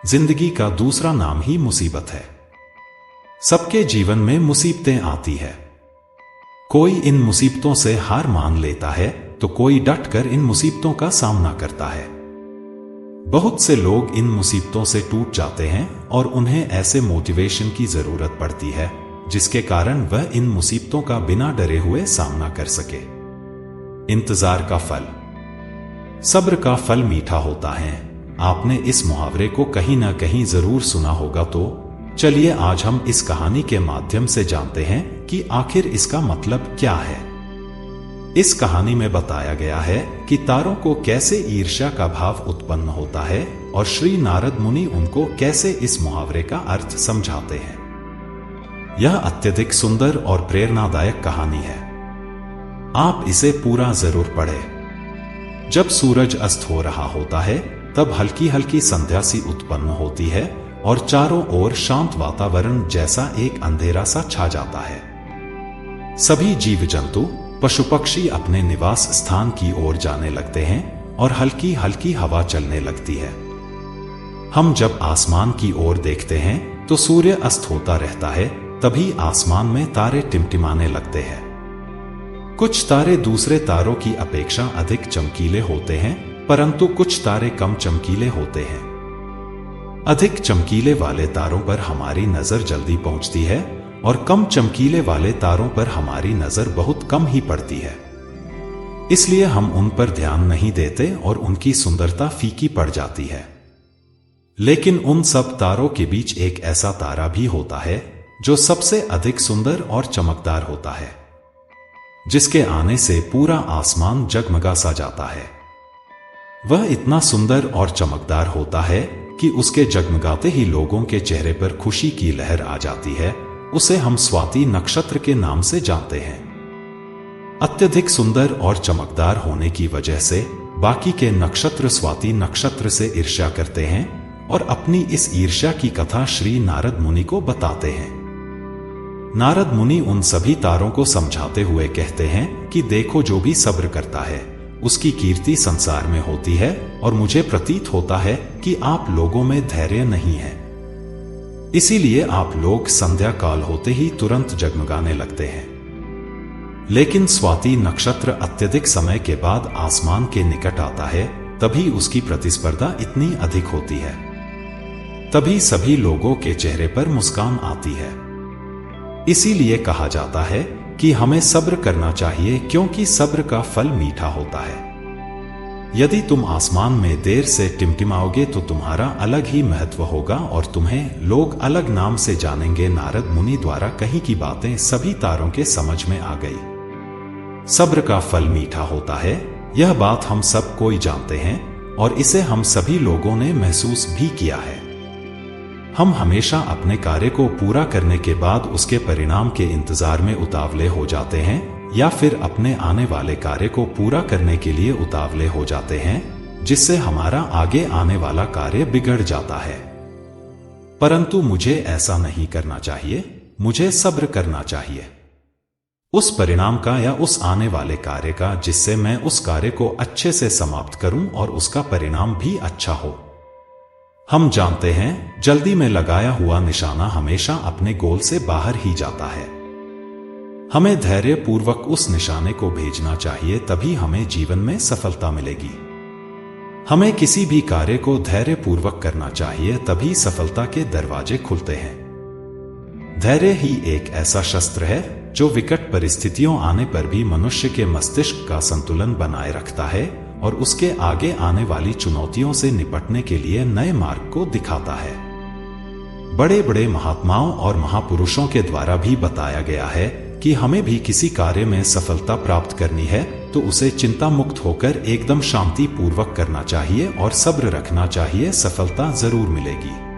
जिंदगी का दूसरा नाम ही मुसीबत है। सबके जीवन में मुसीबतें आती है। कोई इन मुसीबतों से हार मान लेता है तो कोई डटकर इन मुसीबतों का सामना करता है। बहुत से लोग इन मुसीबतों से टूट जाते हैं और उन्हें ऐसे मोटिवेशन की जरूरत पड़ती है जिसके कारण वह इन मुसीबतों का बिना डरे हुए सामना कर सके। इंतजार का फल। सब्र का फल मीठा होता है। आपने इस मुहावरे को कहीं ना कहीं जरूर सुना होगा, तो चलिए आज हम इस कहानी के माध्यम से जानते हैं कि आखिर इसका मतलब क्या है। इस कहानी में बताया गया है कि तारों को कैसे ईर्ष्या का भाव उत्पन्न होता है और श्री नारद मुनि उनको कैसे इस मुहावरे का अर्थ समझाते हैं। यह अत्यधिक सुंदर और प्रेरणादायक कहानी है। आप इसे पूरा जरूर पढ़ें। जब सूरज अस्त हो रहा होता है तब हल्की हल्की संध्या सी उत्पन्न होती है और चारों ओर शांत वातावरण जैसा एक अंधेरा सा छा जाता है। सभी जीव जंतु पशु पक्षी अपने निवास स्थान की ओर जाने लगते हैं और हल्की हल्की हवा चलने लगती है। हम जब आसमान की ओर देखते हैं तो सूर्य अस्त होता रहता है, तभी आसमान में तारे टिमटिमाने लगते हैं। कुछ तारे दूसरे तारों की अपेक्षा अधिक चमकीले होते हैं, परंतु कुछ तारे कम चमकीले होते हैं। अधिक चमकीले वाले तारों पर हमारी नजर जल्दी पहुंचती है और कम चमकीले वाले तारों पर हमारी नजर बहुत कम ही पड़ती है। इसलिए हम उन पर ध्यान नहीं देते और उनकी सुंदरता फीकी पड़ जाती है। लेकिन उन सब तारों के बीच एक ऐसा तारा भी होता है जो सबसे अधिक सुंदर और चमकदार होता है, जिसके आने से पूरा आसमान जगमगा सा जाता है। वह इतना सुंदर और चमकदार होता है कि उसके जगमगाते ही लोगों के चेहरे पर खुशी की लहर आ जाती है। उसे हम स्वाति नक्षत्र के नाम से जानते हैं। अत्यधिक सुंदर और चमकदार होने की वजह से बाकी के नक्षत्र स्वाति नक्षत्र से ईर्ष्या करते हैं और अपनी इस ईर्ष्या की कथा श्री नारद मुनि को बताते हैं। नारद मुनि उन सभी तारों को समझाते हुए कहते हैं कि देखो, जो भी सब्र करता है उसकी कीर्ति संसार में होती है और मुझे प्रतीत होता है कि आप लोगों में धैर्य नहीं है। इसीलिए आप लोग संध्या काल होते ही तुरंत जगमगाने लगते हैं। लेकिन स्वाति नक्षत्र अत्यधिक समय के बाद आसमान के निकट आता है, तभी उसकी प्रतिस्पर्धा इतनी अधिक होती है। तभी सभी लोगों के चेहरे पर मुस्कान आती है। इसीलिए कहा जाता है कि हमें सब्र करना चाहिए, क्योंकि सब्र का फल मीठा होता है। यदि तुम आसमान में देर से टिमटिमाओगे तो तुम्हारा अलग ही महत्व होगा और तुम्हें लोग अलग नाम से जानेंगे। नारद मुनि द्वारा कही की बातें सभी तारों के समझ में आ गई। सब्र का फल मीठा होता है, यह बात हम सब कोई जानते हैं और इसे हम सभी लोगों ने महसूस भी किया है। हम हमेशा अपने कार्य को पूरा करने के बाद उसके परिणाम के इंतजार में उतावले हो जाते हैं, या फिर अपने आने वाले कार्य को पूरा करने के लिए उतावले हो जाते हैं, जिससे हमारा आगे आने वाला कार्य बिगड़ जाता है। परंतु मुझे ऐसा नहीं करना चाहिए। मुझे सब्र करना चाहिए उस परिणाम का या उस आने वाले कार्य का, जिससे मैं उस कार्य को अच्छे से समाप्त करूं और उसका परिणाम भी अच्छा हो। हम जानते हैं, जल्दी में लगाया हुआ निशाना हमेशा अपने गोल से बाहर ही जाता है। हमें धैर्य पूर्वक उस निशाने को भेजना चाहिए, तभी हमें जीवन में सफलता मिलेगी। हमें किसी भी कार्य को धैर्य पूर्वक करना चाहिए, तभी सफलता के दरवाजे खुलते हैं। धैर्य ही एक ऐसा शस्त्र है जो विकट परिस्थितियों आने पर भी मनुष्य के मस्तिष्क का संतुलन बनाए रखता है और उसके आगे आने वाली चुनौतियों से निपटने के लिए नए मार्ग को दिखाता है। बड़े बड़े महात्माओं और महापुरुषों के द्वारा भी बताया गया है कि हमें भी किसी कार्य में सफलता प्राप्त करनी है तो उसे चिंता मुक्त होकर एकदम शांति पूर्वक करना चाहिए और सब्र रखना चाहिए। सफलता जरूर मिलेगी।